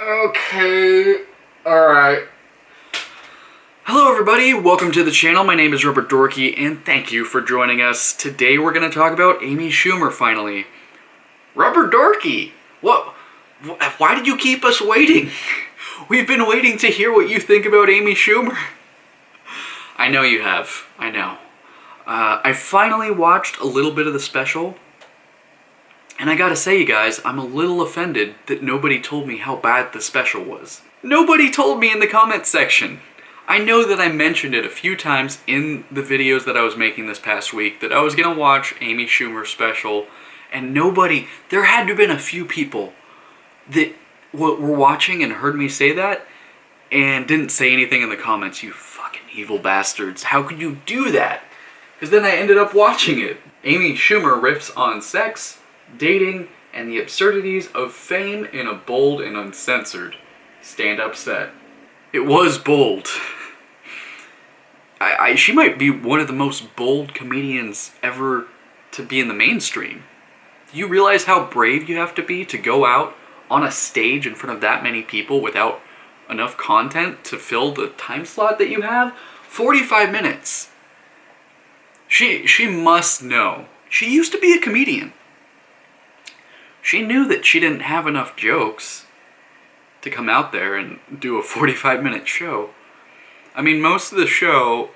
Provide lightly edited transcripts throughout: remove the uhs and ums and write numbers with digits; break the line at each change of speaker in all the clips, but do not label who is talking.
Okay, alright. Hello everybody, welcome to the channel. My name is Rubber Dorky and thank you for joining us. Today we're going to talk about Amy Schumer finally. Rubber Dorky! What? Why did you keep us waiting? We've been waiting to hear what you think about Amy Schumer. I know you have, I know. I finally watched a little bit of the special. And I gotta say, you guys, I'm a little offended that nobody told me how bad the special was. Nobody told me in the comments section. I know that I mentioned it a few times in the videos that I was making this past week that I was gonna watch Amy Schumer's special, and nobody, there had to have been a few people that were watching and heard me say that and didn't say anything in the comments. You fucking evil bastards. How could you do that? Because then I ended up watching it. Amy Schumer riffs on sex, dating, and the absurdities of fame in a bold and uncensored stand-up set. It was bold. She might be one of the most bold comedians ever to be in the mainstream. Do you realize how brave you have to be to go out on a stage in front of that many people without enough content to fill the time slot that you have? 45 minutes. She must know. She used to be a comedian. She knew that she didn't have enough jokes to come out there and do a 45-minute show. I mean, most of the show,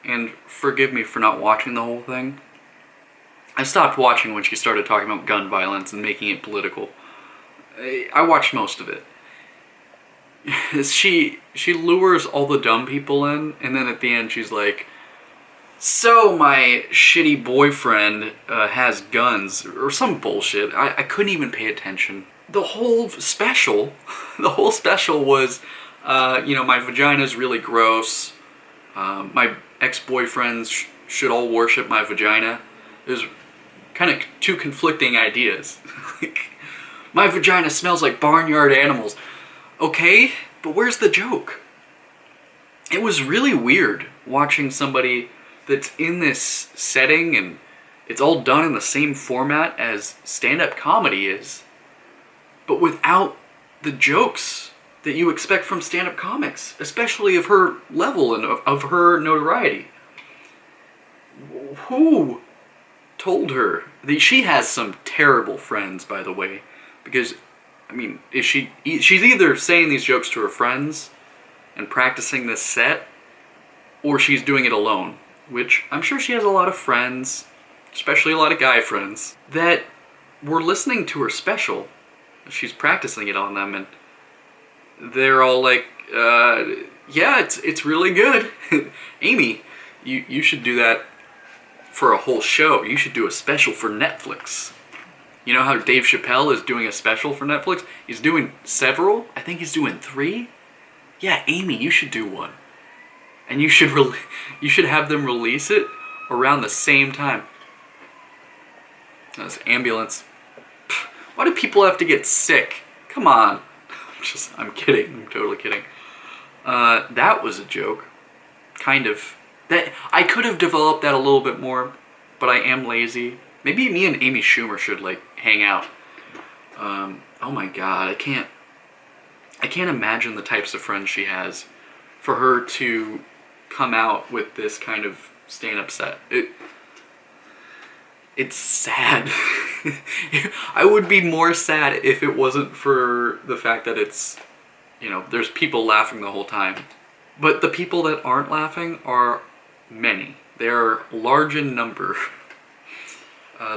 and forgive me for not watching the whole thing, I stopped watching when she started talking about gun violence and making it political. I watched most of it. She lures all the dumb people in, and then at the end she's like, so my shitty boyfriend has guns, or some bullshit. I couldn't even pay attention. The whole special was, my vagina's really gross. My ex-boyfriends should all worship my vagina. There's kind of two conflicting ideas. Like, my vagina smells like barnyard animals. Okay, but where's the joke? It was really weird watching somebody that's in this setting and it's all done in the same format as stand-up comedy is, but without the jokes that you expect from stand-up comics, especially of her level and of her notoriety. Who told her that she has some terrible friends, by the way? Because, I mean, she's either saying these jokes to her friends and practicing this set, or she's doing it alone. Which I'm sure she has a lot of friends, especially a lot of guy friends, that were listening to her special. She's practicing it on them, and they're all like, yeah, it's really good. Amy, you should do that for a whole show. You should do a special for Netflix. You know how Dave Chappelle is doing a special for Netflix? He's doing several. I think he's doing 3. Yeah, Amy, you should do one. And you should have them release it around the same time. That's ambulance. Why do people have to get sick? Come on. I'm kidding. I'm totally kidding. That was a joke. Kind of. That I could have developed that a little bit more, but I am lazy. Maybe me and Amy Schumer should like hang out. Oh my god, I can't imagine the types of friends she has for her to come out with this kind of stand-up set. It's sad. I would be more sad if it wasn't for the fact that it's, there's people laughing the whole time. But the people that aren't laughing are many. They're large in number.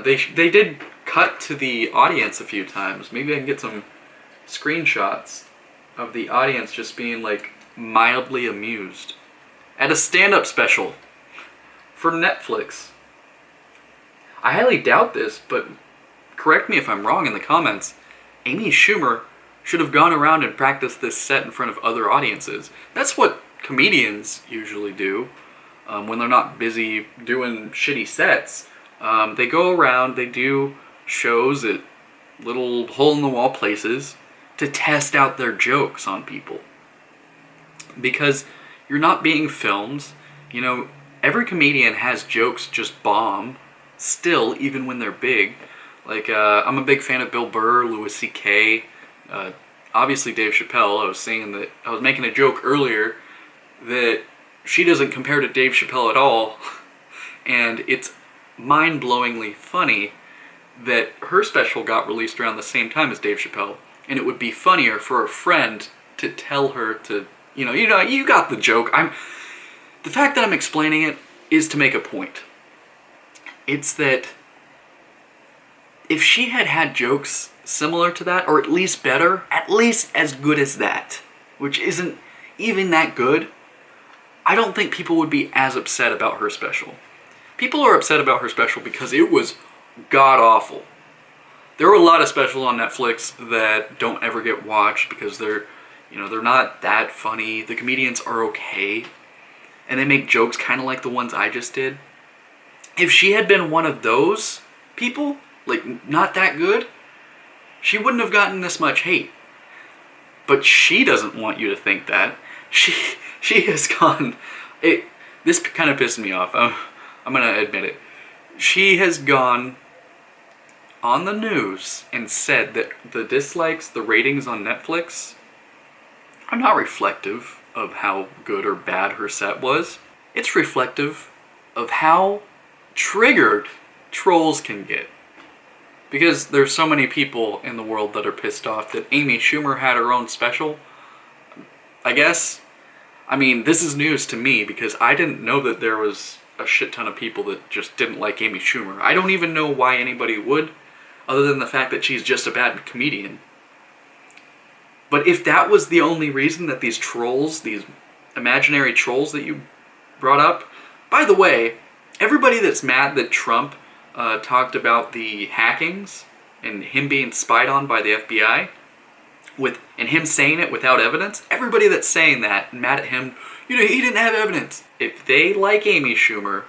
They did cut to the audience a few times. Maybe I can get some screenshots of the audience just being like mildly amused at a stand-up special for Netflix. I highly doubt this, but correct me if I'm wrong in the comments. Amy Schumer should have gone around and practiced this set in front of other audiences. That's what comedians usually do when they're not busy doing shitty sets. They go around, they do shows at little hole-in-the-wall places to test out their jokes on people. Because you're not being filmed. Every comedian has jokes just bomb still, even when they're big. Like, I'm a big fan of Bill Burr, Louis C.K., obviously Dave Chappelle, I was making a joke earlier that she doesn't compare to Dave Chappelle at all, and it's mind-blowingly funny that her special got released around the same time as Dave Chappelle, and it would be funnier for a friend to tell her to, you got the joke. The fact that I'm explaining it is to make a point. It's that if she had had jokes similar to that, or at least better, at least as good as that, which isn't even that good, I don't think people would be as upset about her special. People are upset about her special because it was god-awful. There are a lot of specials on Netflix that don't ever get watched because they're not that funny. The comedians are okay, and they make jokes kind of like the ones I just did. If she had been one of those people, like not that good, she wouldn't have gotten this much hate. But she doesn't want you to think that. She has gone... This kind of pissed me off. I'm going to admit it. She has gone on the news and said that the dislikes, the ratings on Netflix are not reflective of how good or bad her set was. It's reflective of how triggered trolls can get. Because there's so many people in the world that are pissed off that Amy Schumer had her own special. I guess. I mean, this is news to me because I didn't know that there was a shit ton of people that just didn't like Amy Schumer. I don't even know why anybody would, other than the fact that she's just a bad comedian. But if that was the only reason that these trolls, these imaginary trolls that you brought up... By the way, everybody that's mad that Trump talked about the hackings and him being spied on by the FBI, and him saying it without evidence, everybody that's saying that, mad at him, he didn't have evidence. If they like Amy Schumer,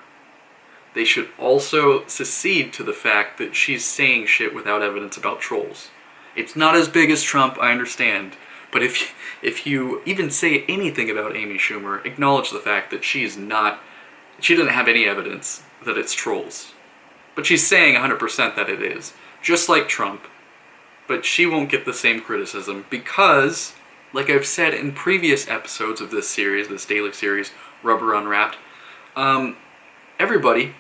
they should also secede to the fact that she's saying shit without evidence about trolls. It's not as big as Trump, I understand, but if you even say anything about Amy Schumer, acknowledge the fact that she doesn't have any evidence that it's trolls. But she's saying 100% that it is, just like Trump. But she won't get the same criticism because, like I've said in previous episodes of this series, this daily series, Rubber Unwrapped, everybody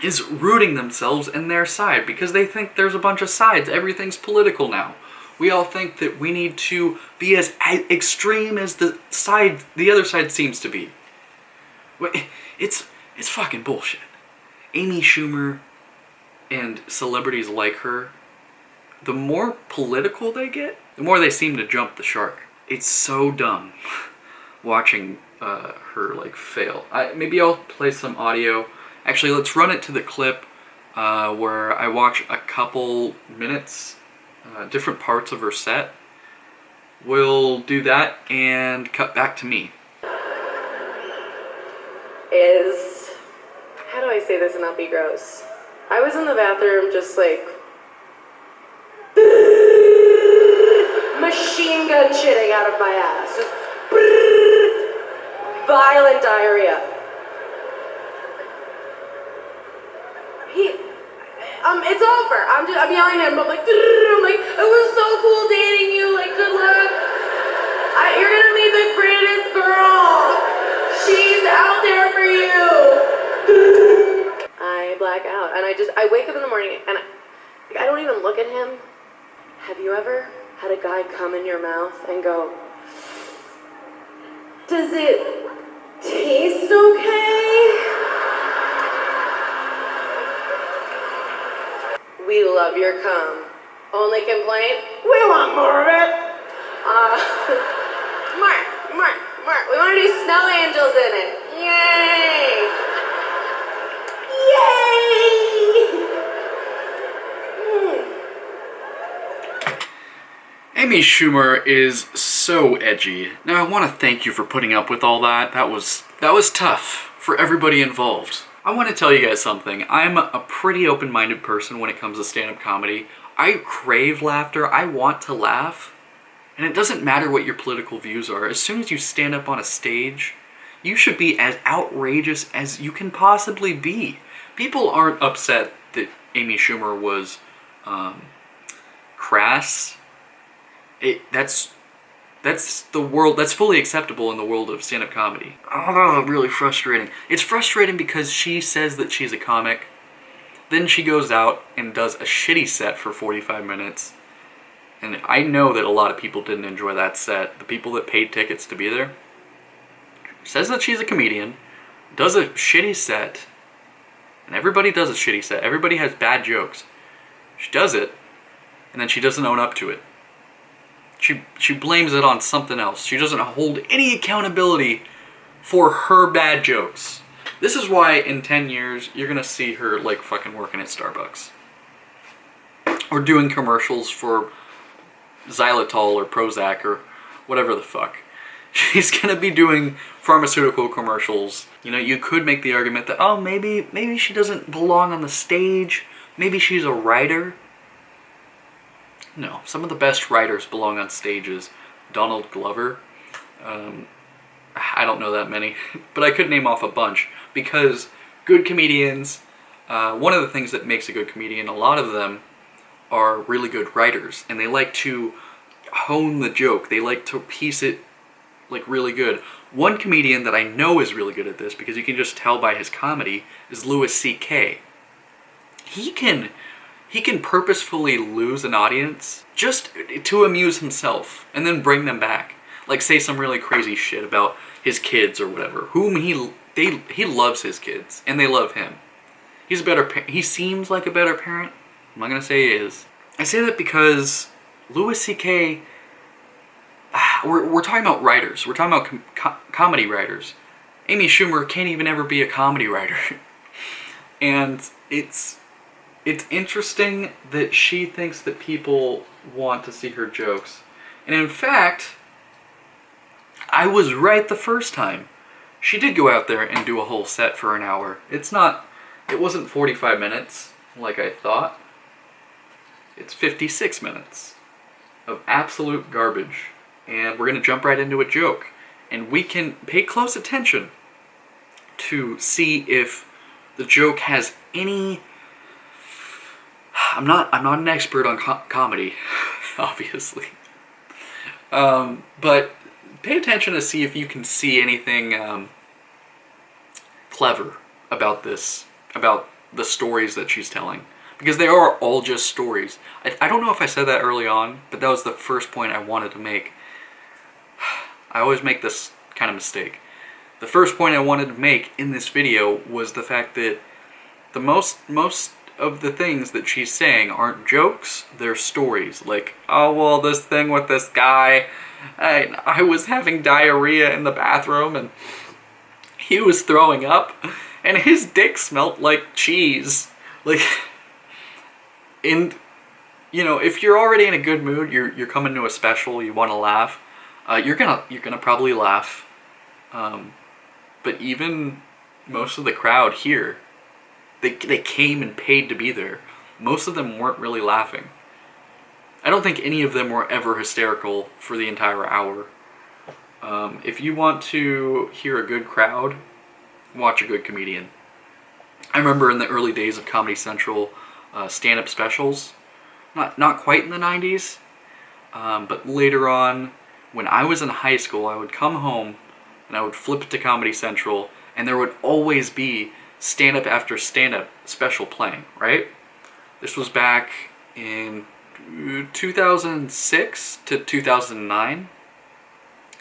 is rooting themselves in their side because they think there's a bunch of sides. Everything's political now. We all think that we need to be as extreme as the other side seems to be. It's fucking bullshit. Amy Schumer and celebrities like her, the more political they get, the more they seem to jump the shark. It's so dumb watching her fail. Maybe I'll play some audio. Actually, let's run it to the clip where I watch a couple minutes, different parts of her set. We'll do that and cut back to me.
How do I say this and not be gross? I was in the bathroom just machine gun shitting out of my ass. Just violent diarrhea. It's over. I'm yelling at him. I'm like, it was so cool dating you. Good luck. You're gonna meet the greatest girl. She's out there for you. I black out, and I wake up in the morning, and I don't even look at him. Have you ever had a guy come in your mouth and go, does it taste okay? We love your cum. Only complaint, we want more of it. Mark, we want to do snow angels in it. Yay!
Amy Schumer is so edgy. Now I want to thank you for putting up with all that. That was tough for everybody involved. I want to tell you guys something. I'm a pretty open-minded person when it comes to stand-up comedy. I crave laughter. I want to laugh. And it doesn't matter what your political views are. As soon as you stand up on a stage, you should be as outrageous as you can possibly be. People aren't upset that Amy Schumer was crass That's the world. That's fully acceptable in the world of stand-up comedy. Oh, really frustrating. It's frustrating because she says that she's a comic. Then she goes out and does a shitty set for 45 minutes. And I know that a lot of people didn't enjoy that set. The people that paid tickets to be there. Says that she's a comedian. Does a shitty set. And everybody does a shitty set. Everybody has bad jokes. She does it. And then she doesn't own up to it. She blames it on something else. She doesn't hold any accountability for her bad jokes. This is why in 10 years you're gonna see her like fucking working at Starbucks. Or doing commercials for xylitol or Prozac or whatever the fuck. She's gonna be doing pharmaceutical commercials. You know, you could make the argument that, oh, maybe she doesn't belong on the stage. Maybe she's a writer. No, some of the best writers belong on stages. Donald Glover. I don't know that many, but I could name off a bunch because good comedians, one of the things that makes a good comedian, a lot of them are really good writers, and they like to hone the joke. They like to piece it like really good. One comedian that I know is really good at this, because you can just tell by his comedy, is Louis C.K. He can purposefully lose an audience just to amuse himself and then bring them back. Like say some really crazy shit about his kids or whatever, whom he loves his kids and they love him. He's a better he seems like a better parent. I'm not gonna say he is. I say that because Louis C.K. We're talking about writers. We're talking about comedy writers. Amy Shumer can't even ever be a comedy writer. And it's interesting that she thinks that people want to see her jokes. And in fact, I was right the first time. She did go out there and do a whole set for an hour. It wasn't 45 minutes like I thought. It's 56 minutes of absolute garbage. And we're going to jump right into a joke. And we can pay close attention to see if the joke has any... I'm not an expert on comedy, obviously. But pay attention to see if you can see anything clever about the stories that she's telling. Because they are all just stories. I don't know if I said that early on, but that was the first point I wanted to make. I always make this kind of mistake. The first point I wanted to make in this video was the fact that the most of the things that she's saying aren't jokes, they're stories. Like, oh, well, this thing with this guy, I was having diarrhea in the bathroom and he was throwing up and his dick smelled like cheese. Like, and, you know, if you're already in a good mood, you're coming to a special, you want to laugh, you're gonna probably laugh. But even most of the crowd here, they came and paid to be there. Most of them weren't really laughing. I don't think any of them were ever hysterical for the entire hour. If you want to hear a good crowd, watch a good comedian. I remember in the early days of Comedy Central stand-up specials, not quite in the 90s, but later on, when I was in high school, I would come home and I would flip it to Comedy Central, and there would always be stand-up after stand-up special playing, right? This was back in 2006 to 2009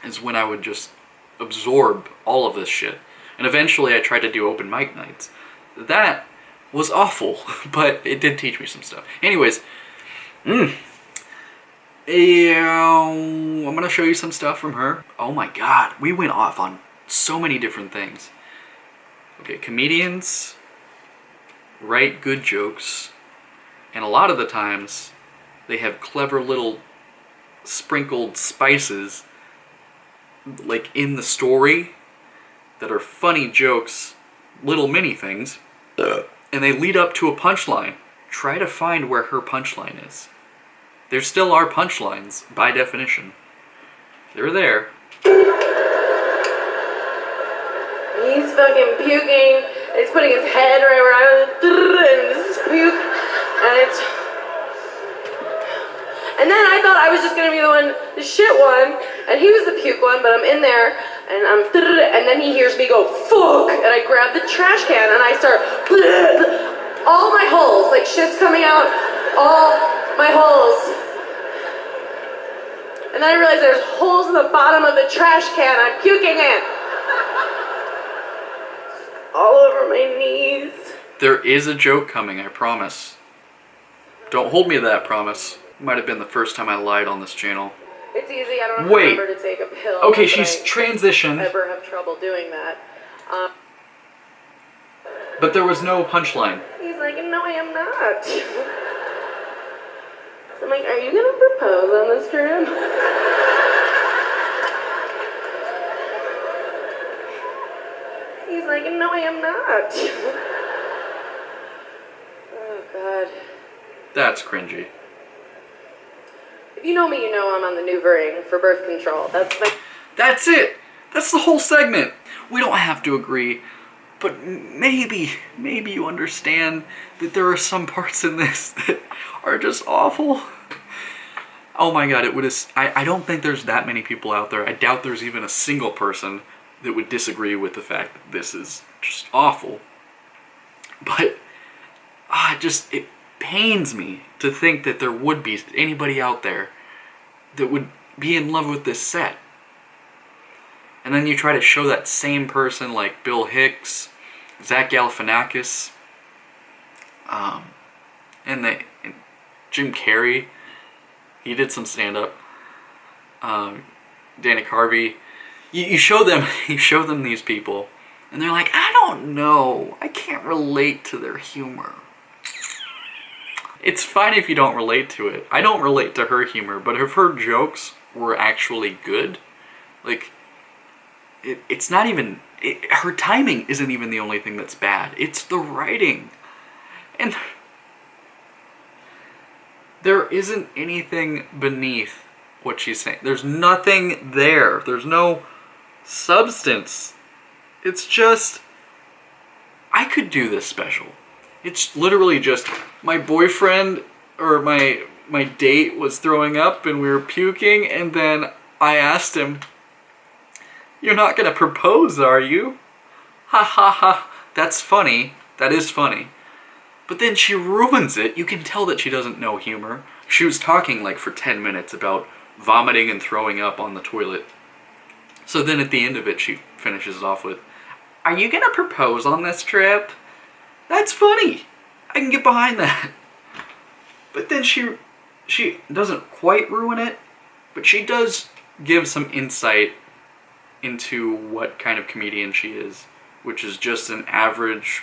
is when I would just absorb all of this shit. And eventually I tried to do open mic nights. That was awful, but it did teach me some stuff. Anyways, I'm gonna show you some stuff from her. Oh my god, we went off on so many different things. Okay, comedians write good jokes, and a lot of the times they have clever little sprinkled spices like in the story that are funny jokes, little mini things, and they lead up to a punchline. Try to find where her punchline is. There still are punchlines, by definition. They're there.
He's fucking puking. He's putting his head right where I was, and this is puke, and And then I thought I was just gonna be the shit one, and he was the puke one, but I'm in there, and then he hears me go, fuck, and I grab the trash can, and I start, all my holes, like shit's coming out, all my holes. And then I realized there's holes in the bottom of the trash can I'm puking in. All over my knees.
There is a joke coming, I promise. Don't hold me to that promise. Might have been the first time I lied on this channel.
It's easy, I don't have to remember to take a pill.
Okay, she's transitioned.
I ever have trouble doing that.
But there was no punchline.
He's like, no, I am not. I'm like, are you gonna propose on this trip? He's like, no, I am not. Oh, God.
That's cringy.
If you know me, you know I'm on the new ring for birth control.
That's it! That's the whole segment! We don't have to agree, but maybe you understand that there are some parts in this that are just awful. Oh my god, I don't think there's that many people out there. I doubt there's even a single person that would disagree with the fact that this is just awful. But it pains me to think that there would be anybody out there that would be in love with this set. And then you try to show that same person like Bill Hicks, Zach Galifianakis, and Jim Carrey. He did some stand-up. Dana Carvey. You show them these people, and they're like, I don't know. I can't relate to their humor. It's fine if you don't relate to it. I don't relate to her humor, but if her jokes were actually good, like, it's not even... her timing isn't even the only thing that's bad. It's the writing. And there isn't anything beneath what she's saying. There's nothing there. There's no substance. It's just... I could do this special. It's literally just my boyfriend or my date was throwing up and we were puking, and then I asked him, "You're not gonna propose, are you?" Ha ha ha. That's funny. That is funny. But then she ruins it. You can tell that she doesn't know humor. She was talking like for 10 minutes about vomiting and throwing up on the toilet. So then at the end of it, she finishes off with, "Are you gonna propose on this trip?" That's funny. I can get behind that. But then she doesn't quite ruin it, but she does give some insight into what kind of comedian she is, which is just an average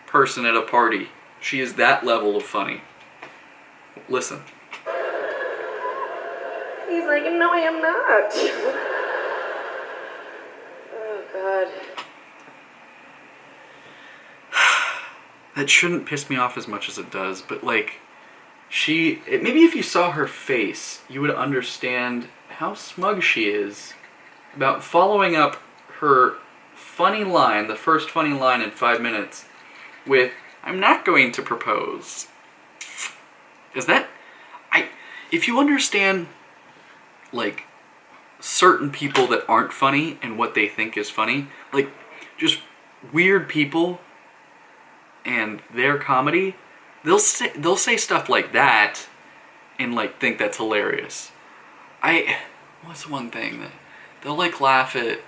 person at a party. She is that level of funny. Listen.
He's like, no, I am not. Oh, God.
That shouldn't piss me off as much as it does, but like, maybe if you saw her face, you would understand how smug she is about following up her funny line, the first funny line in 5 minutes, with, "I'm not going to propose." If you understand, like, certain people that aren't funny and what they think is funny, like, just weird people and their comedy, they'll say stuff like that and, like, think that's hilarious. What's one thing that they'll, like, laugh at?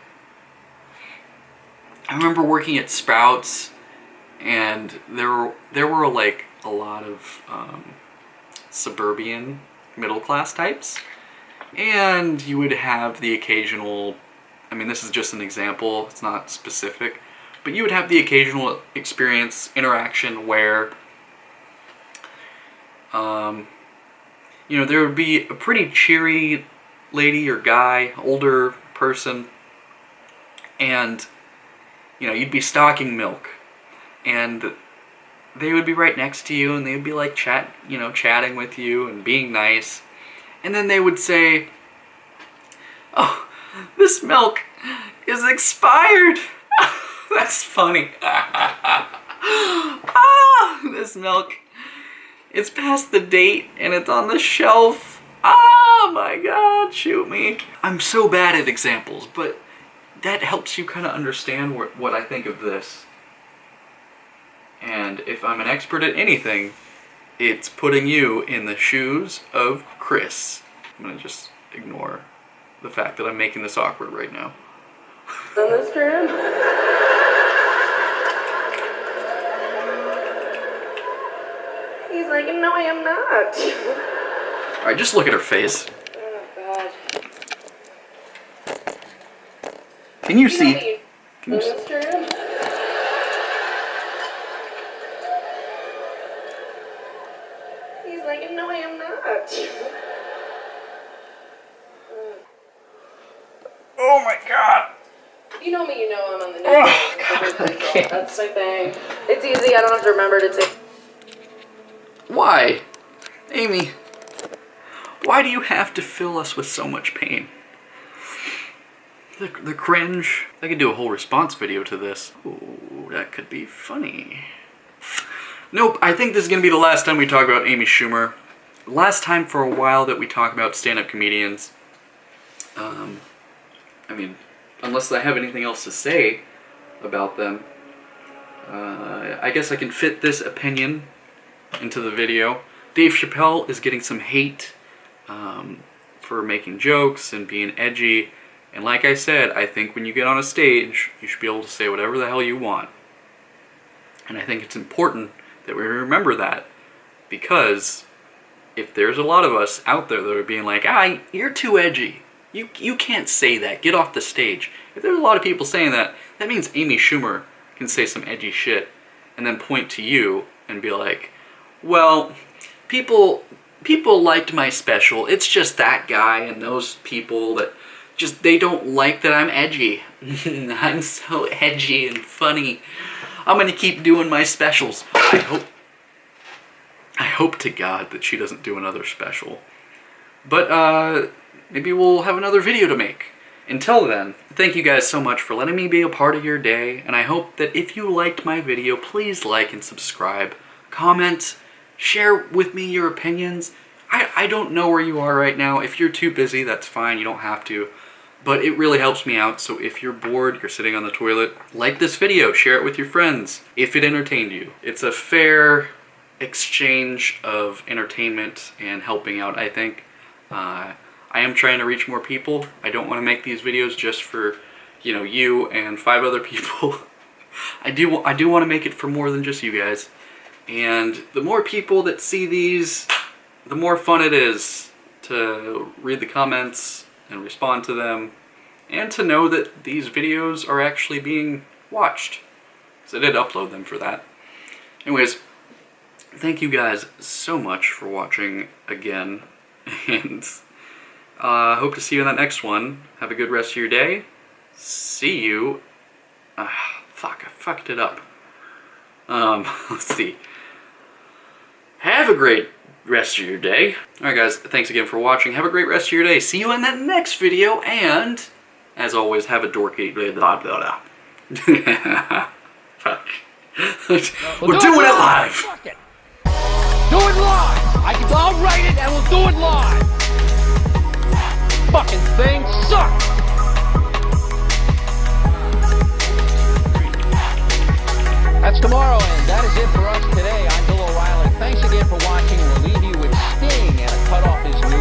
I remember working at Sprouts, and there were like a lot of suburban middle class types, and you would have the occasional, I mean, this is just an example, it's not specific, but you would have the occasional interaction where you know, there would be a pretty cheery lady or guy, older person, and you know, you'd be stocking milk, and they would be right next to you, and they would be like chatting with you and being nice, and then they would say, "Oh, this milk is expired." That's funny. Ah, this milk, it's past the date and it's on the shelf. Oh my god, shoot me. I'm so bad at examples, but that helps you kind of understand what I think of this. And if I'm an expert at anything, it's putting you in the shoes of Chris. I'm gonna just ignore the fact that I'm making this awkward right now.
On this trip? He's like, no, I am not.
Alright, just look at her face.
Oh, God.
Can you see?
Can you see? He's like, no, I am not.
Oh my god!
You know me, you know I'm on the news.
Oh, God, I can't.
That's my thing. It's easy, I don't have to remember to take.
Why? Amy, why do you have to fill us with so much pain? The cringe. I could do a whole response video to this. Ooh, that could be funny. Nope, I think this is going to be the last time we talk about Amy Shumer. Last time for a while that we talk about stand-up comedians. I mean, unless I have anything else to say about them, I guess I can fit this opinion into the video. Dave Chappelle is getting some hate for making jokes and being edgy. And like I said, I think when you get on a stage, you should be able to say whatever the hell you want. And I think it's important that we remember that, because if there's a lot of us out there that are being like, you're too edgy. You can't say that. Get off the stage. If there's a lot of people saying that, that means Amy Shumer can say some edgy shit and then point to you and be like, well, people liked my special. It's just that guy and those people that just, they don't like that I'm edgy. I'm so edgy and funny. I'm gonna keep doing my specials. I hope to God that she doesn't do another special. But maybe we'll have another video to make. Until then, thank you guys so much for letting me be a part of your day, and I hope that if you liked my video, please like and subscribe, comment, share with me your opinions. I don't know where you are right now. If you're too busy, that's fine, you don't have to. But it really helps me out, so if you're bored, you're sitting on the toilet, like this video, share it with your friends, if it entertained you. It's a fair exchange of entertainment and helping out, I think. I am trying to reach more people. I don't want to make these videos just for, you and 5 other people. I do want to make it for more than just you guys. And the more people that see these, the more fun it is to read the comments and respond to them, and to know that these videos are actually being watched. So I did upload them for that. Anyways, thank you guys so much for watching again, and hope to see you in that next one. Have a good rest of your day. See you. Fuck, I fucked it up. Let's see. Have a great rest of your day. Alright guys, thanks again for watching. Have a great rest of your day. See you in that next video, and as always, have a dorky blah blah blah. Fuck. We're doing it live!
Fuck it. Do it live! I'll write it and we'll do it live! Fucking thing sucks! That's tomorrow, and that is it for us today. I'm Bill O'Reilly. Thanks again for watching. We'll leave you with Sting and a cut off his new